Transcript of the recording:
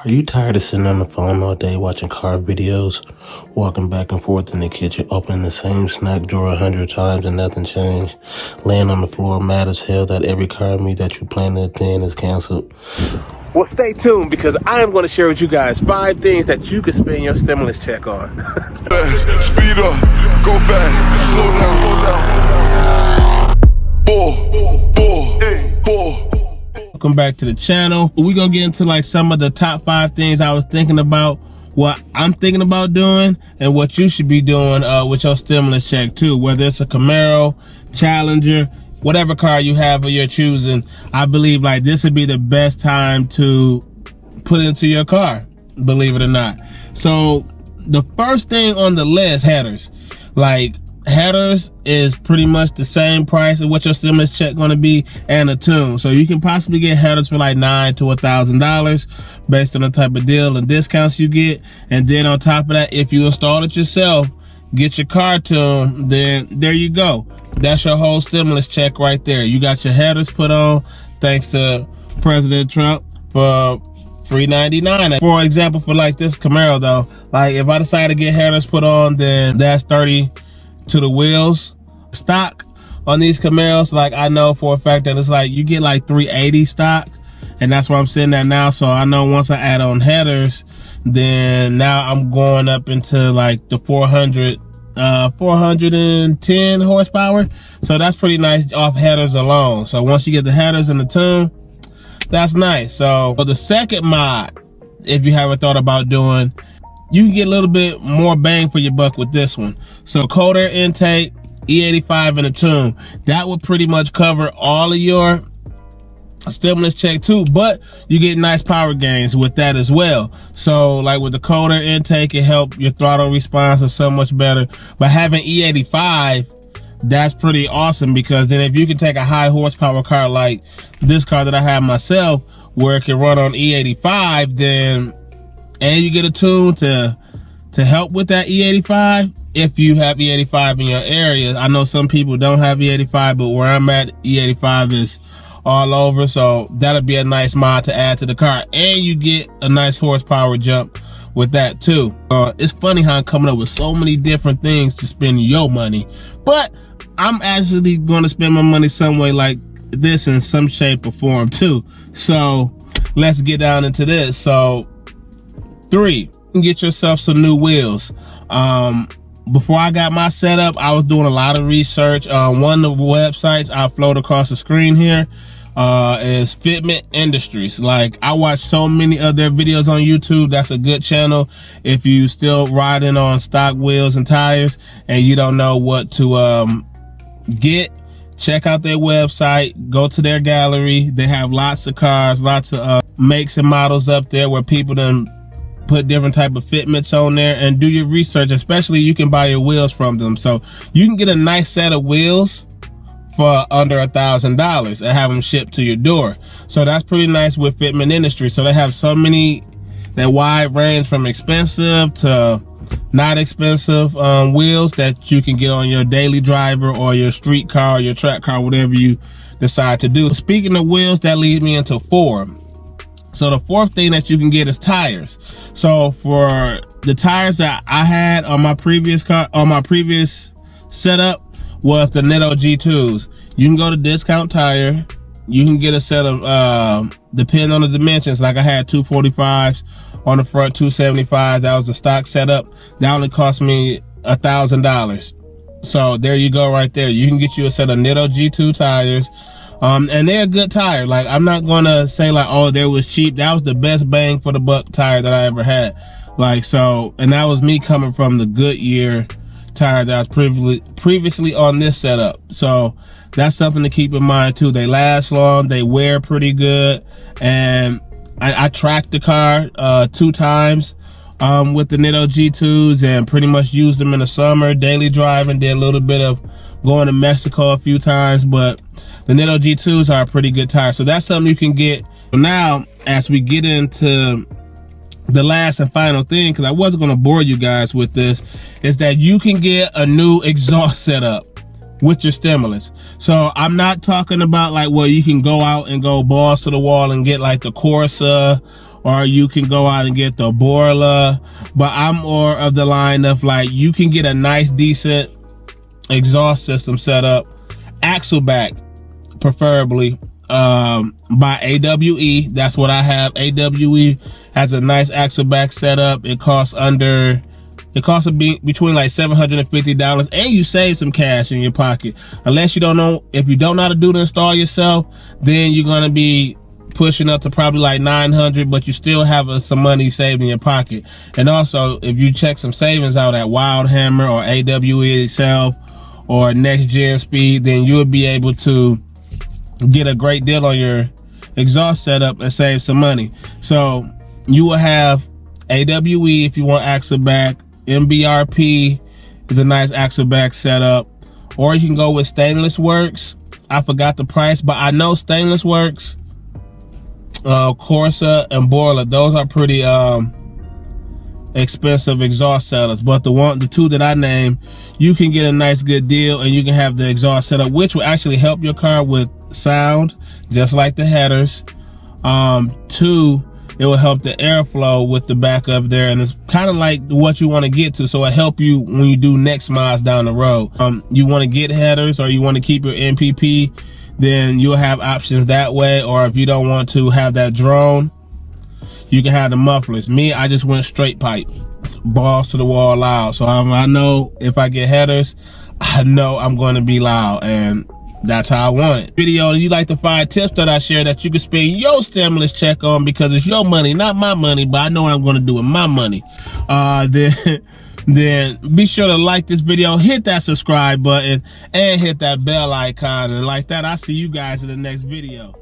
Are you tired of sitting on the phone all day watching car videos, walking back and forth in the kitchen, opening the same snack drawer 100 times and nothing changed, laying on the floor mad as hell that every car meet that you plan to attend is canceled? Well, stay tuned because I am going to share with you guys 5 things that you could spend your stimulus check on. Speed up, go fast, slow down. 4. Welcome back to the channel. We're gonna get into like some of the top 5 things I was thinking about, what I'm thinking about doing, and what you should be doing with your stimulus check too. Whether it's a Camaro, Challenger, whatever car you have or you're choosing, I believe like this would be the best time to put into your car, believe it or not. So the first thing on the list, headers. Like headers is pretty much the same price of what your stimulus check going to be, and a tune. So you can possibly get headers for like $900 to $1,000 based on the type of deal and discounts you get. And then on top of that, if you install it yourself, get your car tuned, then there you go. That's your whole stimulus check right there. You got your headers put on thanks to President Trump for free $99. For example, for like this Camaro though, like if I decide to get headers put on, then that's $30 to the wheels. Stock on these Camaros, like I know for a fact that it's like you get like $380 stock, and that's where I'm sitting at now. So I know once I add on headers, then now I'm going up into like the 410 horsepower. So that's pretty nice off headers alone. So once you get the headers and the tune, that's nice. So the second mod, if you haven't thought about doing, you can get a little bit more bang for your buck with this one. So cold air intake, E85 and a tune. That would pretty much cover all of your stimulus check too, but you get nice power gains with that as well. So like with the cold air intake, it helps your throttle response is so much better. But having E85, that's pretty awesome, because then if you can take a high horsepower car like this car that I have myself, where it can run on E85, then and you get a tune to help with that E85. If you have E85 in your area, I know some people don't have E85, but where I'm at, E85 is all over. So that'll be a nice mod to add to the car, and you get a nice horsepower jump with that too. It's funny how I'm coming up with so many different things to spend your money, but I'm actually going to spend my money some way like this in some shape or form too. So let's get down into this. So 3, get yourself some new wheels. Before I got my setup, I was doing a lot of research. One of the websites I float across the screen here is Fitment Industries. Like I watch so many of their videos on YouTube. That's a good channel if you still riding on stock wheels and tires and you don't know what to get. Check out their website, go to their gallery. They have lots of cars, lots of makes and models up there where people done put different type of fitments on there, and do your research. Especially you can buy your wheels from them, so you can get a nice set of wheels for under $1,000 and have them shipped to your door. So that's pretty nice with Fitment Industries. So they have so many, that wide range from expensive to not expensive wheels that you can get on your daily driver or your street car or your track car, whatever you decide to do. Speaking of wheels, that leads me into 4. So the 4th thing that you can get is tires. So for the tires that I had on my previous car, on my previous setup, was the Nitto G2s. You can go to Discount Tire. You can get a set of, depending on the dimensions, like I had 245s on the front, 275s. That was the stock setup. That only cost me $1,000. So there you go right there. You can get you a set of Nitto G2 tires. And they're a good tire. Like I'm not gonna say like, oh, they was cheap. That was the best bang for the buck tire that I ever had. Like, so, and that was me coming from the Goodyear tire that I was previously on this setup. So that's something to keep in mind too. They last long, they wear pretty good, and I tracked the car 2 times with the Nitto G2s, and pretty much used them in the summer, daily driving, did a little bit of going to Mexico a few times, but the Nitto G2s are a pretty good tire. So that's something you can get. Now, as we get into the last and final thing, because I wasn't going to bore you guys with this, is that you can get a new exhaust setup with your stimulus. So I'm not talking about like, well, you can go out and go balls to the wall and get like the Corsa or you can go out and get the Borla. But I'm more of the line of like, you can get a nice, decent exhaust system set up, Axleback preferably, by AWE. That's what I have. AWE has a nice Axleback setup. It costs between like $750, and you save some cash in your pocket. Unless you don't know, if you don't know how to do the install yourself, then you're gonna be pushing up to probably like $900, but you still have some money saved in your pocket. And also, if you check some savings out at Wildhammer or AWE itself or Next Gen Speed, then you'll be able to get a great deal on your exhaust setup and save some money. So you will have AWE if you want Axleback. MBRP is a nice Axleback setup, or you can go with Stainless Works. I forgot the price, but I know Stainless Works, Corsa, and Borla, those are pretty expensive exhaust setups. But the two that I named, you can get a nice good deal, and you can have the exhaust setup, which will actually help your car with sound, just like the headers. Two, it will help the airflow with the back up there, and it's kind of like what you want to get to, so it'll help you when you do next miles down the road. You want to get headers, or you want to keep your NPP, then you'll have options that way. Or if you don't want to have that drone, you can have the mufflers. Me, I just went straight pipe, balls to the wall loud. So I know if I get headers, I know I'm going to be loud, and that's how I want it. Video, you like the 5 tips that I share that you can spend your stimulus check on, because it's your money, not my money, but I know what I'm going to do with my money. Then be sure to like this video, hit that subscribe button, and hit that bell icon. And like that, I'll see you guys in the next video.